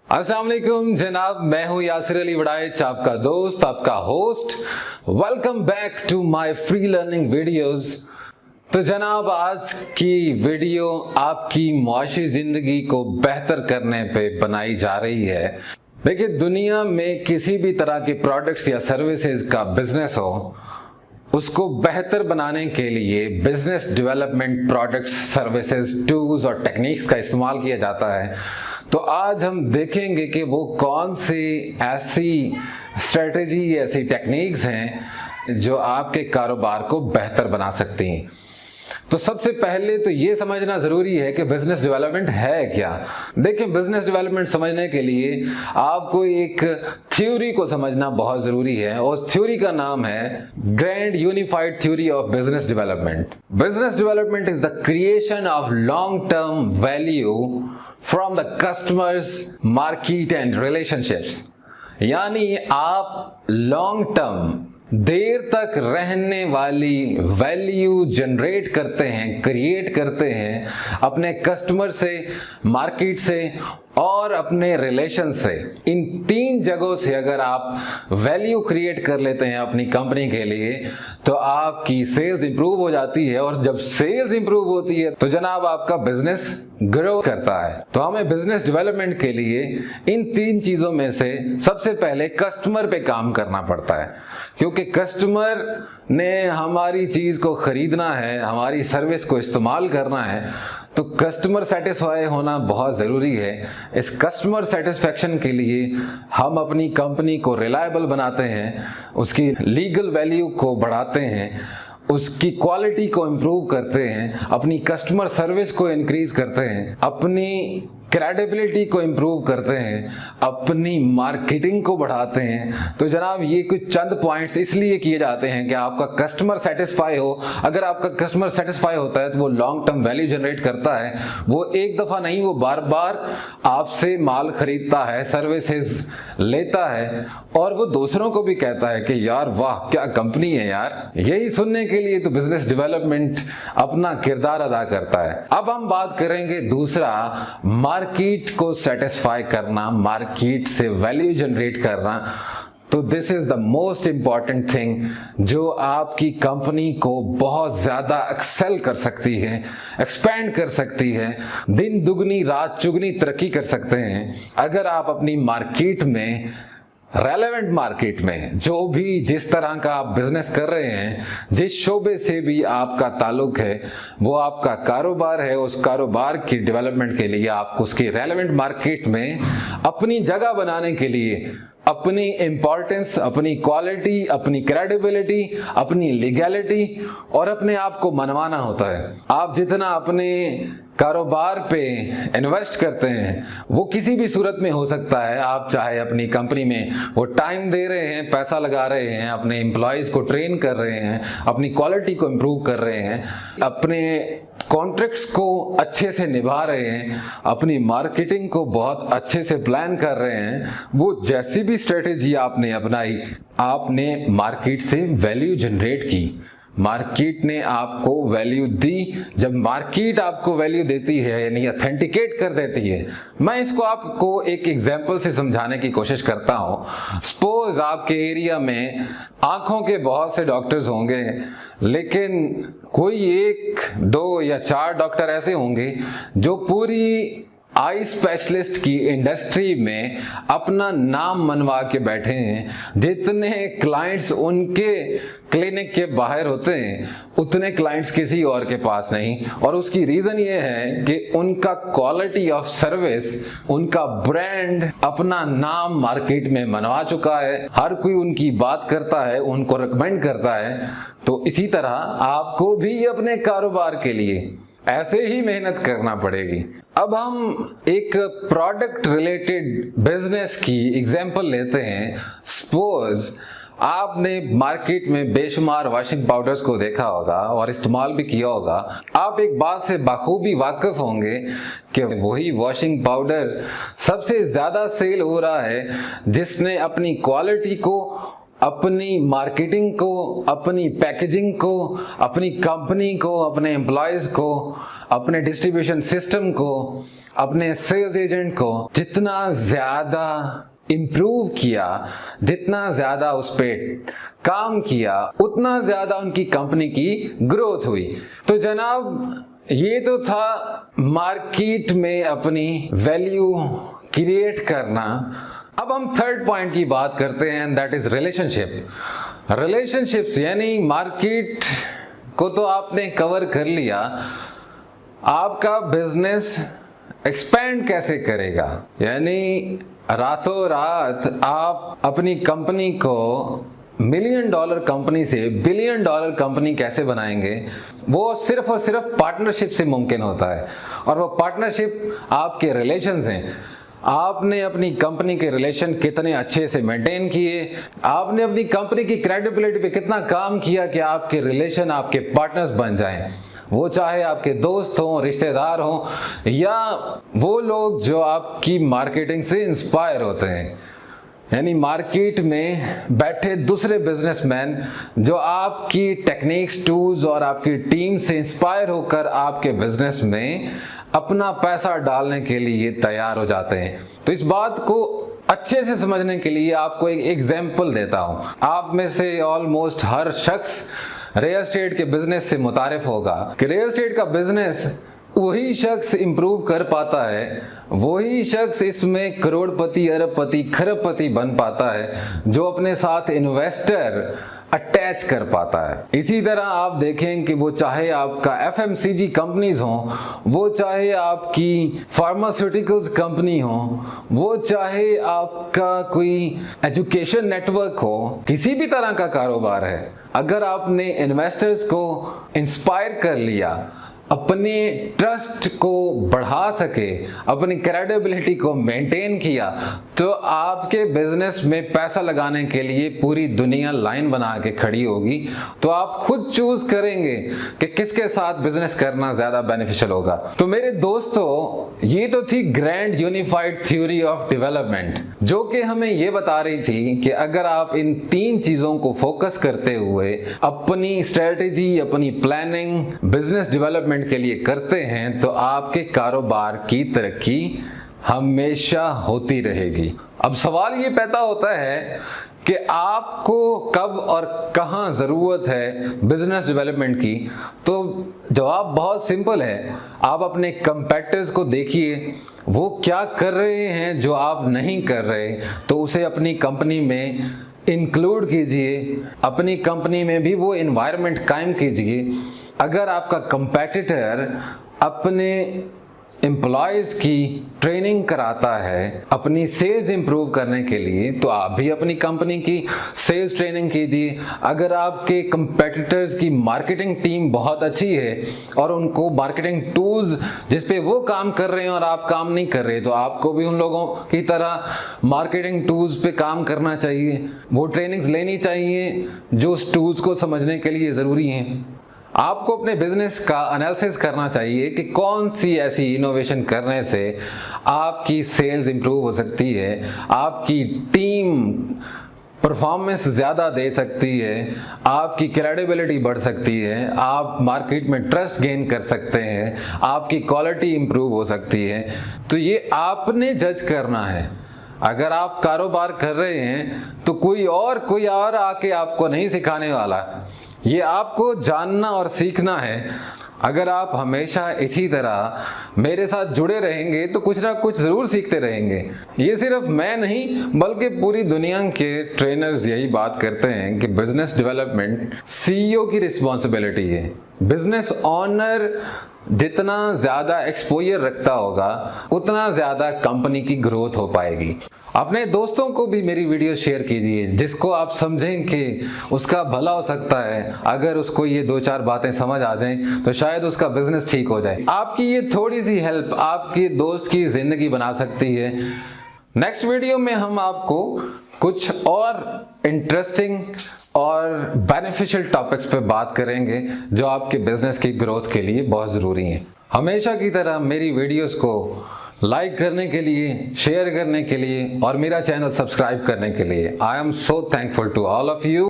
अस्सलाम वालेकुम जनाब, मैं हूं यासिर अली वड़ाइच, आपका दोस्त, आपका host. Welcome back to my free learning videos. तो जनाब, आज की वीडियो आपकी मुआशी जिंदगी को बेहतर करने पे बनाई जा रही है। देखिए, दुनिया में किसी भी तरह के प्रोडक्ट्स या सर्विसेज का बिजनेस हो, उसको बेहतर बनाने के लिए business development products, services, tools और टेक्निक्स का इस्तेमाल किया जाता है। तो आज हम देखेंगे कि वो कौन सी ऐसी स्ट्रेटजी, ऐसी टेक्निक्स हैं जो आपके कारोबार को बेहतर बना सकती हैं। तो सबसे पहले तो ये समझना जरूरी है कि बिजनेस डेवलपमेंट है क्या। देखिए, बिजनेस डेवलपमेंट समझने के लिए आपको एक थ्योरी को समझना बहुत जरूरी है। उस थ्योरी का नाम है grand unified theory of business development. Business development is the creation of long term value from the customers, market and relationships. यानी आप लॉन्ग टर्म, देर तक रहने वाली वैल्यू जनरेट करते हैं, क्रिएट करते हैं अपने कस्टमर से, मार्केट से और अपने रिलेशन से। इन तीन जगहों से अगर आप वैल्यू क्रिएट कर लेते हैं अपनी कंपनी के लिए, तो आपकी सेल्स इंप्रूव हो जाती है। और जब सेल्स इंप्रूव होती है तो जनाब आपका बिजनेस ग्रो करता है। तो हमें बिजनेस डेवलपमेंट के लिए इन तीन चीजों में से सबसे पहले कस्टमर पे काम करना पड़ता है, क्योंकि कस्टमर ने हमारी चीज को खरीदना है, हमारी सर्विस को इस्तेमाल करना है। तो कस्टमर सेटिस्फाई होना बहुत ज़रूरी है। इस कस्टमर सेटिस्फेक्शन के लिए हम अपनी कंपनी को रिलायबल बनाते हैं, उसकी लीगल वैल्यू को बढ़ाते हैं, उसकी क्वालिटी को इम्प्रूव करते हैं, अपनी कस्टमर सर्विस को इंक्रीज करते हैं, अपनी क्रेडिबिलिटी को इम्प्रूव करते हैं, अपनी मार्केटिंग को बढ़ाते हैं। तो जनाब, ये कुछ चंद पॉइंट्स इसलिए किए जाते हैं कि आपका कस्टमर सेटिस्फाई हो। अगर आपका कस्टमर सेटिस्फाई होता है तो वो लॉन्ग टर्म वैल्यू जनरेट करता है। वो एक दफा नहीं, वो बार बार आपसे माल खरीदता है, सर्विसेज लेता है और वो दूसरों को भी कहता है कि यार वाह क्या कंपनी है यार। यही सुनने के लिए तो बिजनेस डेवलपमेंट अपना किरदार अदा करता है। अब हम बात करेंगे दूसरा, मार्केट को सेटिस्फाई करना, मार्केट से वैल्यू जनरेट करना। तो this is the most important thing जो आपकी कंपनी को बहुत ज्यादा एक्सेल कर सकती है, एक्सपैंड कर सकती है, दिन दुगनी रात चुगनी तरक्की कर सकते हैं अगर आप अपनी मार्केट में, रेलेवेंट मार्केट में, जो भी जिस तरह का आप बिजनेस कर रहे हैं, जिस शोबे से भी आपका ताल्लुक है, वो आपका कारोबार है, उस कारोबार की डेवलपमेंट के लिए आपको उसकी रेलेवेंट मार्केट में अपनी जगह बनाने के लिए अपनी इंपॉर्टेंस, अपनी क्वालिटी, अपनी क्रेडिबिलिटी, अपनी लीगैलिटी और अपने आप को मनवाना होता है। आप जितना अपने कारोबार पे इन्वेस्ट करते हैं वो किसी भी सूरत में हो सकता है। आप चाहे अपनी कंपनी में वो टाइम दे रहे हैं, पैसा लगा रहे हैं, अपने एम्प्लॉयज को ट्रेन कर रहे हैं, अपनी क्वालिटी को इम्प्रूव कर रहे हैं, अपने कॉन्ट्रैक्ट्स को अच्छे से निभा रहे हैं, अपनी मार्केटिंग को बहुत अच्छे से प्लान कर रहे हैं, वो जैसी भी स्ट्रेटेजी आपने अपनाई, आपने मार्केट से वैल्यू जनरेट की, मार्केट ने आपको वैल्यू दी। जब मार्केट आपको वैल्यू देती है यानी ऑथेंटिकेट कर देती है, मैं इसको आपको एक एग्जांपल से समझाने की कोशिश करता हूं। सपोज आपके एरिया में आंखों के बहुत से डॉक्टर्स होंगे, लेकिन कोई एक, दो या चार डॉक्टर ऐसे होंगे जो पूरी आई स्पेशलिस्ट की इंडस्ट्री में अपना नाम मनवा के बैठे हैं। जितने क्लाइंट्स उनके क्लिनिक के बाहर होते हैं उतने क्लाइंट्स किसी और के पास नहीं। और उसकी रीजन ये है कि उनका क्वालिटी ऑफ सर्विस, उनका ब्रांड अपना नाम मार्केट में मनवा चुका है, हर कोई उनकी बात करता है, उनको रिकमेंड करता है। तो इसी तरह आपको भी अपने कारोबार के लिए ऐसे ही मेहनत करना पड़ेगी। अब हम एक प्रोडक्ट रिलेटेड बिजनेस की एग्जांपल लेते हैं। सपोज आपने मार्केट में बेशुमार वॉशिंग पाउडर्स को देखा होगा और इस्तेमाल भी किया होगा। आप एक बात से बखूबी वाकिफ होंगे कि वही वॉशिंग पाउडर सबसे ज्यादा सेल हो रहा है जिसने अपनी क्वालिटी को, अपनी मार्केटिंग को, अपनी पैकेजिंग को, अपनी कंपनी को, अपने एम्प्लॉयज को, अपने डिस्ट्रीब्यूशन सिस्टम को, अपने सेल्स एजेंट को जितना ज़्यादा इम्प्रूव किया, जितना ज़्यादा उस पर काम किया, उतना ज़्यादा उनकी कंपनी की ग्रोथ हुई। तो जनाब, ये तो था मार्केट में अपनी वैल्यू क्रिएट करना। अब हम थर्ड पॉइंट की बात करते हैं, दैट इज रिलेशनशिप्स। यानी मार्केट को तो आपने कवर कर लिया, आपका बिजनेस एक्सपेंड कैसे करेगा। यानी रातों रात आप अपनी कंपनी को $1 मिलियन कंपनी से $1 बिलियन कंपनी कैसे बनाएंगे, वो सिर्फ और सिर्फ पार्टनरशिप से मुमकिन होता है। और वो पार्टनरशिप आपके रिलेशंस हैं। आपने अपनी कंपनी के रिलेशन कितने अच्छे से मेंटेन किए, आपने अपनी कंपनी की क्रेडिबिलिटी पे कितना काम किया कि आपके रिलेशन आपके पार्टनर्स बन जाएं। वो चाहे आपके दोस्त हों, रिश्तेदार हों, या वो लोग जो आपकी मार्केटिंग से इंस्पायर होते हैं। यानी मार्केट में बैठे दूसरे बिजनेसमैन जो आपकी टेक्निक्स, टूल्स और आपकी टीम से इंस्पायर होकर आपके बिजनेस में अपना पैसा डालने के लिए तैयार हो जाते हैं। तो इस बात को अच्छे से समझने के लिए आपको एक एग्जाम्पल देता हूं। आप में से ऑलमोस्ट हर शख्स रियल एस्टेट के बिजनेस से मुतारिफ होगा कि रियल एस्टेट का बिजनेस वही शख्स इंप्रूव कर पाता है, वही शख्स इसमें करोड़पति, अरबपति, खरबपति बन पाता है जो अपने साथ इन्वेस्टर अटैच कर पाता है। इसी तरह आप देखें कि वो चाहे आपका FMCG कंपनीज हो, वो चाहे आपकी फार्मास्यूटिकल्स कंपनी हो, वो चाहे आपका कोई एजुकेशन नेटवर्क हो, किसी भी तरह का कारोबार है, अगर आपने इन्वेस्टर्स को इंस्पायर कर लिया, अपने ट्रस्ट को बढ़ा सके, अपनी क्रेडिबिलिटी को मेंटेन किया, तो आपके बिजनेस में पैसा लगाने के लिए पूरी दुनिया लाइन बना के खड़ी होगी। तो आप खुद चूज करेंगे कि किसके साथ बिजनेस करना ज्यादा बेनिफिशियल होगा। तो मेरे दोस्तों, ये तो थी grand unified theory of development, जो कि हमें ये बता रही थी कि अगर आप इन 3 चीजों को फोकस करते हुए अपनी स्ट्रेटेजी, अपनी प्लानिंग बिजनेस डेवलपमेंट के लिए करते हैं, तो आपके कारोबार की तरक्की हमेशा होती रहेगी। अब सवाल ये पैदा होता है कि आपको कब और कहां जरूरत है बिजनेस डेवलपमेंट की। तो जवाब बहुत सिंपल है। आप अपने कंपेटिटर्स को देखिए, वो क्या कर रहे हैं जो आप नहीं कर रहे, तो उसे अपनी कंपनी में इंक्लूड कीजिए, अपनी कंपनी में भी वो एनवायरनमेंट कायम कीजिए। अगर आपका कंपेटिटर अपने एम्प्लॉयज की ट्रेनिंग कराता है अपनी सेल्स इंप्रूव करने के लिए, तो आप भी अपनी कंपनी की सेल्स ट्रेनिंग कीजिए। अगर आपके कंपेटिटर्स की मार्केटिंग टीम बहुत अच्छी है और उनको मार्केटिंग टूल्स जिस पे वो काम कर रहे हैं और आप काम नहीं कर रहे, तो आपको भी उन लोगों की तरह मार्केटिंग टूल्स पे काम करना चाहिए, वो ट्रेनिंग्स लेनी चाहिए जो उस टूल्स को समझने के लिए ज़रूरी हैं। आपको अपने बिजनेस का एनालिसिस करना चाहिए कि कौन सी ऐसी इनोवेशन करने से आपकी सेल्स इंप्रूव हो सकती है, आपकी टीम परफॉर्मेंस ज़्यादा दे सकती है, आपकी क्रेडिबिलिटी बढ़ सकती है, आप मार्केट में ट्रस्ट गेन कर सकते हैं, आपकी क्वालिटी इंप्रूव हो सकती है। तो ये आपने जज करना है। अगर आप कारोबार कर रहे हैं तो कोई और आके आपको नहीं सिखाने वाला, ये आपको जानना और सीखना है। अगर आप हमेशा इसी तरह मेरे साथ जुड़े रहेंगे तो कुछ ना कुछ ज़रूर सीखते रहेंगे। ये सिर्फ मैं नहीं बल्कि पूरी दुनिया के ट्रेनर्स यही बात करते हैं कि बिजनेस डेवलपमेंट CEO की रिस्पॉन्सिबिलिटी है। बिजनेस ओनर जितना ज़्यादा एक्सपोजर रखता होगा उतना ज़्यादा कंपनी की ग्रोथ हो पाएगी। अपने दोस्तों को भी मेरी वीडियो शेयर कीजिए जिसको आप समझें कि उसका भला हो सकता है। अगर उसको ये 2-4 बातें समझ आ जाएं तो शायद उसका बिजनेस ठीक हो जाए। आपकी ये थोड़ी सी हेल्प आपके दोस्त की जिंदगी बना सकती है। नेक्स्ट वीडियो में हम आपको कुछ और इंटरेस्टिंग और बेनिफिशियल टॉपिक्स पे बात करेंगे जो आपके बिजनेस की ग्रोथ के लिए बहुत ज़रूरी हैं। हमेशा की तरह मेरी वीडियोस को लाइक करने के लिए, शेयर करने के लिए और मेरा चैनल सब्सक्राइब करने के लिए I am so thankful to all of you.